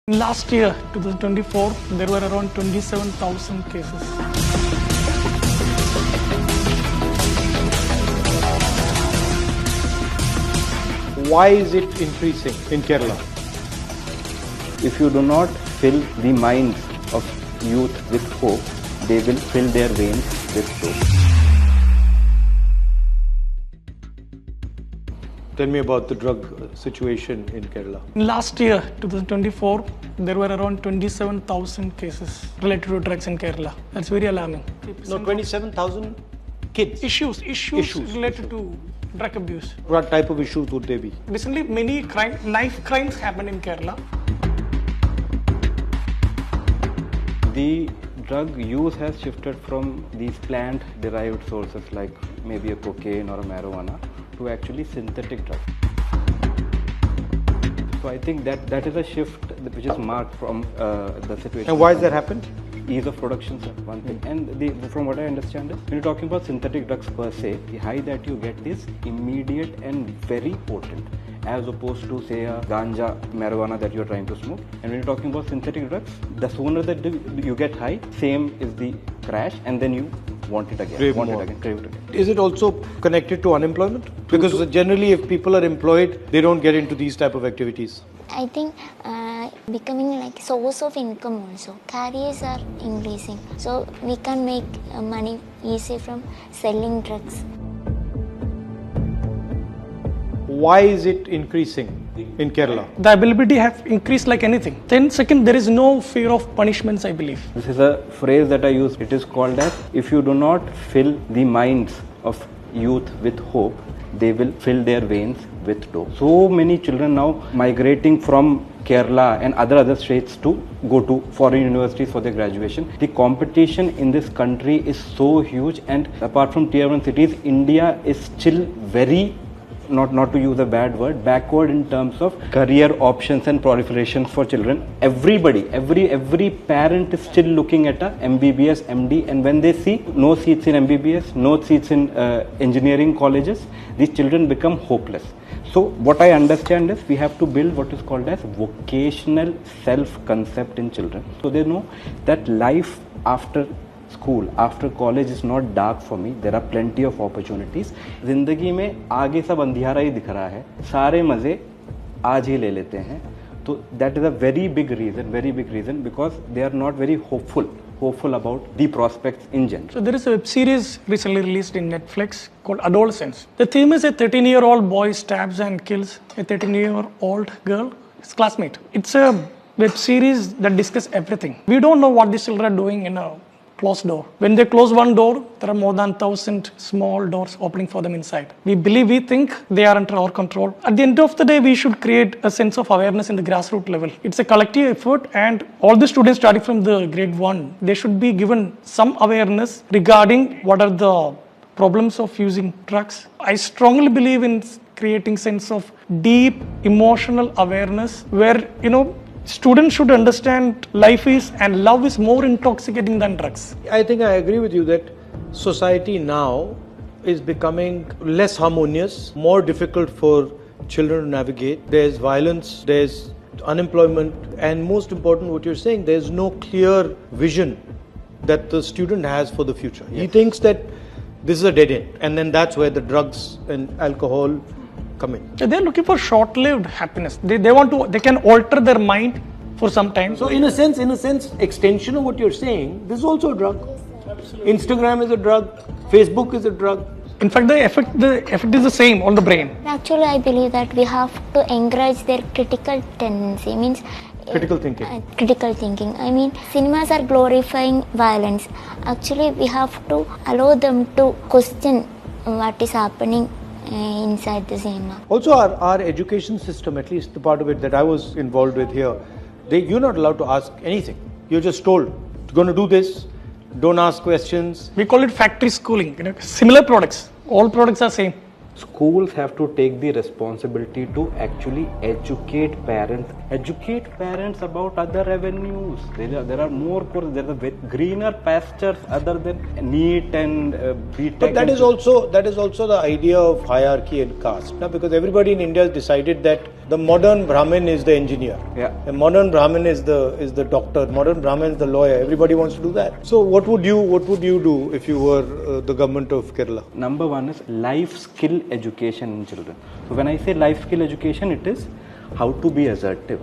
Last year, 2024, there were around 27,000 cases. Why is it increasing in Kerala? If you do not fill the minds of youth with hope, they will fill their veins with dope. Tell me about the drug situation in Kerala. Last year, 2024, there were around 27,000 cases related to drugs in Kerala. That's very alarming. No, 27,000 kids. Issues related to drug abuse. What type of issues would they be? Recently, many knife crimes happened in Kerala. The drug use has shifted from these plant-derived sources like maybe a cocaine or a marijuana to actually synthetic drugs. So I think that is a shift which is marked from the situation. And why has that happened? Ease of production, sir, one thing. And from what I understand is, when you're talking about synthetic drugs per se, the high that you get is immediate and very potent, as opposed to say a ganja, marijuana that you're trying to smoke. And when you're talking about synthetic drugs, the sooner that you get high, same is the crash, and then you want it again, crave it again. Is it also connected to unemployment? Because generally if people are employed, they don't get into these type of activities. I think becoming like source of income also. Careers are increasing. So we can make money easy from selling drugs. Why is it increasing in Kerala? The availability have increased like anything. Then second, there is no fear of punishments, I believe. This is a phrase that I use. It is called as, if you do not fill the minds of youth with hope, they will fill their veins with dope. So many children now migrating from Kerala and other states to go to foreign universities for their graduation. The competition in this country is so huge, and apart from tier 1 cities, India is still very, not to use a bad word, backward in terms of career options and proliferation for children. Everybody, every parent is still looking at a MBBS, MD, and when they see no seats in MBBS, no seats in engineering colleges, these children become hopeless. So what I understand is we have to build what is called as vocational self-concept in children. So they know that life after school, after college is not dark for me. There are plenty of opportunities. जिंदगी में आगे सब अंधियारा ही दिख रहा है. सारे मजे आज ही ले लेते हैं. So that is a very big reason because they are not very hopeful about the prospects in general. So there is a web series recently released in Netflix called Adolescence. The theme is a 13-year-old boy stabs and kills a 13-year-old girl, his classmate. It's a web series that discusses everything. We don't know what these children are doing in a closed door. When they close one door, there are more than 1,000 small doors opening for them inside. We think they are under our control. At the end of the day, we should create a sense of awareness in the grassroots level. It's a collective effort, and all the students starting from the grade 1, they should be given some awareness regarding what are the problems of using drugs. I strongly believe in creating sense of deep emotional awareness where, students should understand life is and love is more intoxicating than drugs. I think I agree with you that society now is becoming less harmonious, more difficult for children to navigate. There's violence, there's unemployment, and most important what you're saying, there's no clear vision that the student has for the future. Yes. He thinks that this is a dead end, and then that's where the drugs and alcohol come in. They're looking for short-lived happiness. They can alter their mind for some time. So in a sense, extension of what you're saying, this is also a drug. Absolutely. Instagram is a drug. Facebook is a drug. In fact, the effect is the same on the brain. Actually, I believe that we have to encourage their critical tendency. Means critical thinking. Critical thinking. I mean, cinemas are glorifying violence. Actually, we have to allow them to question what is happening inside the cinema. Also, our education system, at least the part of it that I was involved with here, you're not allowed to ask anything. You're just told, you're going to do this, don't ask questions. We call it factory schooling. Similar products. All products are same. Schools have to take the responsibility to actually educate parents Educate parents about other avenues. There are more courses. There are greener pastures other than NEET and BTech. But that is also the idea of hierarchy and caste, no? Because everybody in India has decided that the modern Brahmin is the engineer, the modern Brahmin is the doctor, modern Brahmin is the lawyer. Everybody wants to do that. So what would you do if you were the government of Kerala? Number one is life skill education in children. So when I say life skill education, it is how to be assertive,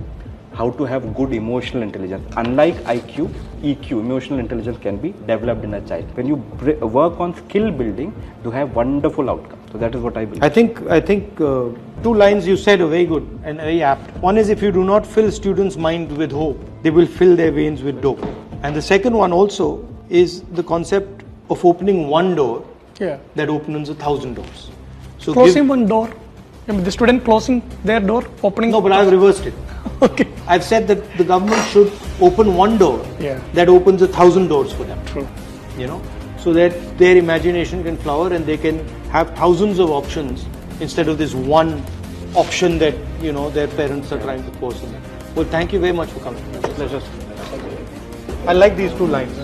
how to have good emotional intelligence. Unlike IQ, EQ, emotional intelligence can be developed in a child. When you work on skill building, you have wonderful outcomes. So that is what I believe. I think two lines you said are very good and very apt. One is, if you do not fill students' mind with hope, they will fill their veins with dope. And the second one also is the concept of opening one door that opens 1,000 doors. So closing one door. I mean, the student closing their door, opening. No, but I've reversed it. Okay. I've said that the government should open one door that opens 1,000 doors for them. True. You know, so that their imagination can flower and they can have thousands of options instead of this one option that, you know, their parents are trying to force on them. Well, thank you very much for coming. It's a pleasure. I like these two lines.